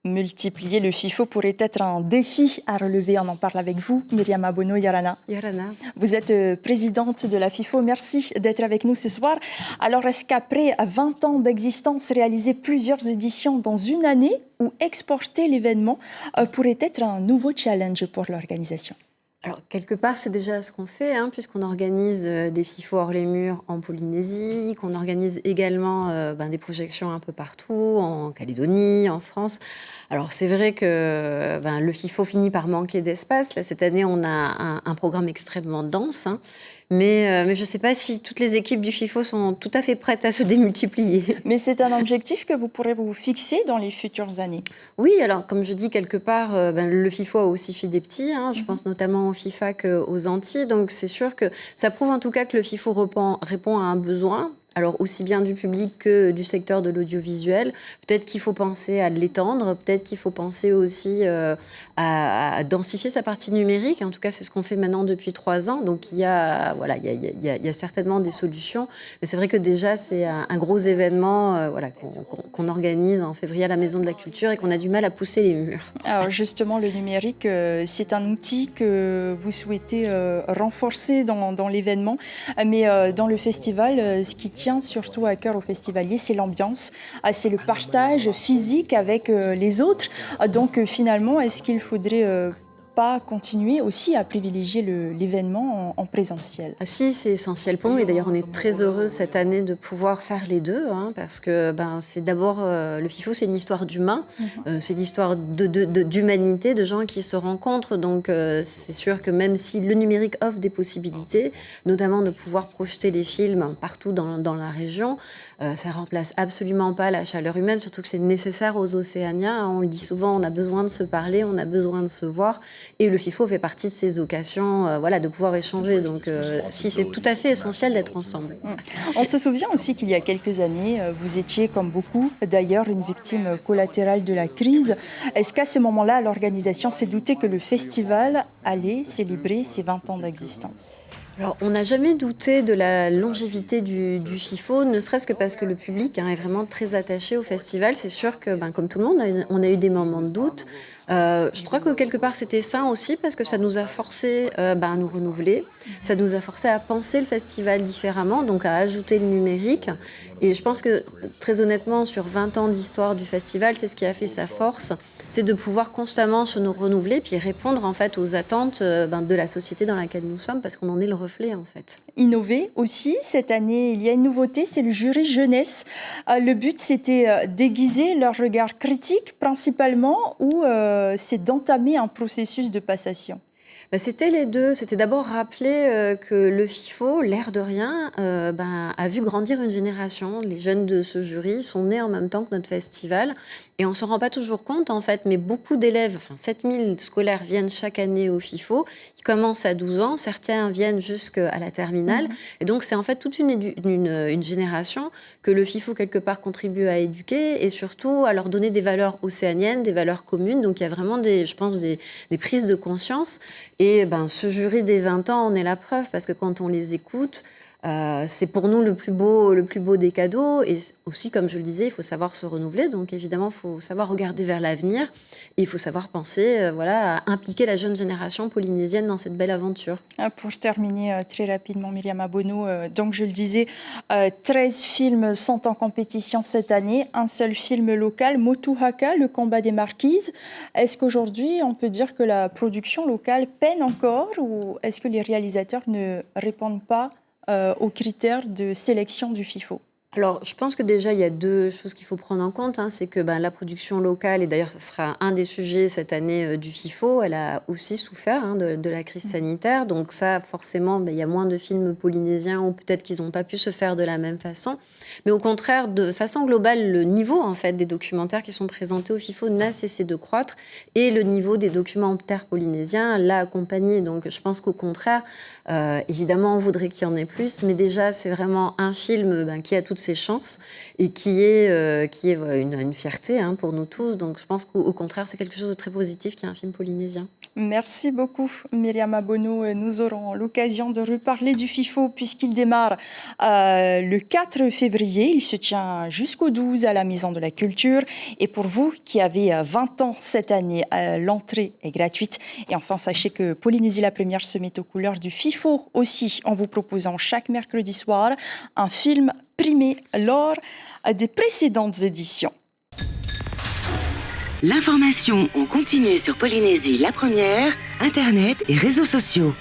Multiplier le FIFO pourrait être un défi à relever. On en parle avec vous, Myriam Abono Yarana. Vous êtes présidente de la FIFO. Merci d'être avec nous ce soir. Alors, est-ce qu'après 20 ans d'existence, réaliser plusieurs éditions dans une année ou exporter l'événement pourrait être un nouveau challenge pour l'organisation? Alors, quelque part, c'est déjà ce qu'on fait, puisqu'on organise des FIFO hors les murs en Polynésie, qu'on organise également des projections un peu partout, en Calédonie, en France. Alors, c'est vrai que le FIFO finit par manquer d'espace. Là, cette année, on a un programme extrêmement dense, mais je ne sais pas si toutes les équipes du FIFO sont tout à fait prêtes à se démultiplier. Mais c'est un objectif que vous pourrez vous fixer dans les futures années. Oui, alors comme je dis, quelque part, le FIFO a aussi fait des petits. Je pense notamment au FIFAC aux Antilles. Donc c'est sûr que ça prouve en tout cas que le FIFO répond à un besoin. Alors aussi bien du public que du secteur de l'audiovisuel. Peut-être qu'il faut penser à l'étendre, peut-être qu'il faut penser aussi à densifier sa partie numérique. En tout cas, c'est ce qu'on fait maintenant depuis 3 ans. Donc il y a certainement des solutions. Mais c'est vrai que déjà, c'est un gros événement qu'on organise en février à la Maison de la Culture et qu'on a du mal à pousser les murs. Alors justement, le numérique, c'est un outil que vous souhaitez renforcer dans l'événement. Mais dans le festival, ce qui tient surtout à cœur aux festivaliers, c'est l'ambiance, c'est le partage physique avec les autres. Donc finalement, est-ce qu'il faudrait pas continuer aussi à privilégier l'événement en présentiel? Ah si, c'est essentiel pour nous et d'ailleurs on est très heureux cette année de pouvoir faire les deux parce que c'est d'abord le FIFO, c'est une histoire d'humain, c'est l'histoire d'humanité, de gens qui se rencontrent, donc c'est sûr que même si le numérique offre des possibilités, notamment de pouvoir projeter les films partout dans la région, ça remplace absolument pas la chaleur humaine, surtout que c'est nécessaire aux Océaniens. On le dit souvent, on a besoin de se parler, on a besoin de se voir. Et le FIFO fait partie de ces occasions de pouvoir échanger. Donc, si c'est tout à fait essentiel d'être ensemble. On se souvient aussi qu'il y a quelques années, vous étiez, comme beaucoup d'ailleurs, une victime collatérale de la crise. Est-ce qu'à ce moment-là, l'organisation s'est doutée que le festival allait célébrer ses 20 ans d'existence? Alors, on n'a jamais douté de la longévité du FIFO, ne serait-ce que parce que le public est vraiment très attaché au festival. C'est sûr que, comme tout le monde, on a eu des moments de doute. Je crois que quelque part, c'était sain aussi parce que ça nous a forcé à nous renouveler. Ça nous a forcé à penser le festival différemment, donc à ajouter le numérique. Et je pense que, très honnêtement, sur 20 ans d'histoire du festival, c'est ce qui a fait sa force. C'est de pouvoir constamment se nous renouveler puis répondre en fait aux attentes de la société dans laquelle nous sommes parce qu'on en est le reflet en fait. Innover aussi, cette année, il y a une nouveauté, c'est le jury jeunesse. Le but, c'était d'aiguiser leur regard critique principalement ou c'est d'entamer un processus de passation? C'était les deux. C'était d'abord rappeler que le FIFO, l'air de rien, a vu grandir une génération. Les jeunes de ce jury sont nés en même temps que notre festival. Et on ne s'en rend pas toujours compte, en fait, mais beaucoup d'élèves, 7000 scolaires viennent chaque année au FIFO. Ils commencent à 12 ans, certains viennent jusqu'à la terminale. Et donc, c'est en fait toute une génération que le FIFO, quelque part, contribue à éduquer et surtout à leur donner des valeurs océaniennes, des valeurs communes. Donc, il y a vraiment, je pense, des prises de conscience. Et ce jury des 20 ans en est la preuve, parce que quand on les écoute, c'est pour nous le plus beau des cadeaux. Et aussi, comme je le disais, il faut savoir se renouveler. Donc évidemment, il faut savoir regarder vers l'avenir. Et il faut savoir penser à impliquer la jeune génération polynésienne dans cette belle aventure. Pour terminer très rapidement, Myriam Abono, donc je le disais, 13 films sont en compétition cette année. Un seul film local, Motuhaka, le combat des marquises. Est-ce qu'aujourd'hui, on peut dire que la production locale peine encore ou est-ce que les réalisateurs ne répondent pas aux critères de sélection du FIFO? Alors, je pense que déjà, il y a deux choses qu'il faut prendre en compte. C'est que la production locale, et d'ailleurs, ce sera un des sujets cette année du FIFO, elle a aussi souffert de la crise sanitaire. Donc ça, forcément, il y a moins de films polynésiens ou peut-être qu'ils n'ont pas pu se faire de la même façon. Mais au contraire, de façon globale, le niveau en fait, des documentaires qui sont présentés au FIFO n'a cessé de croître et le niveau des documentaires polynésiens l'a accompagné. Donc je pense qu'au contraire, évidemment, on voudrait qu'il y en ait plus. Mais déjà, c'est vraiment un film qui a toutes ses chances et qui est voilà, une fierté pour nous tous. Donc je pense qu'au contraire, c'est quelque chose de très positif qu'il y ait un film polynésien. Merci beaucoup, Myriam Abono. Nous aurons l'occasion de reparler du FIFO puisqu'il démarre le 4 février. Il se tient jusqu'au 12 à la Maison de la Culture. Et pour vous qui avez 20 ans cette année, l'entrée est gratuite. Et enfin, sachez que Polynésie la Première se met aux couleurs du FIFO aussi en vous proposant chaque mercredi soir un film primé lors des précédentes éditions. L'information en continu sur Polynésie la Première, Internet et réseaux sociaux.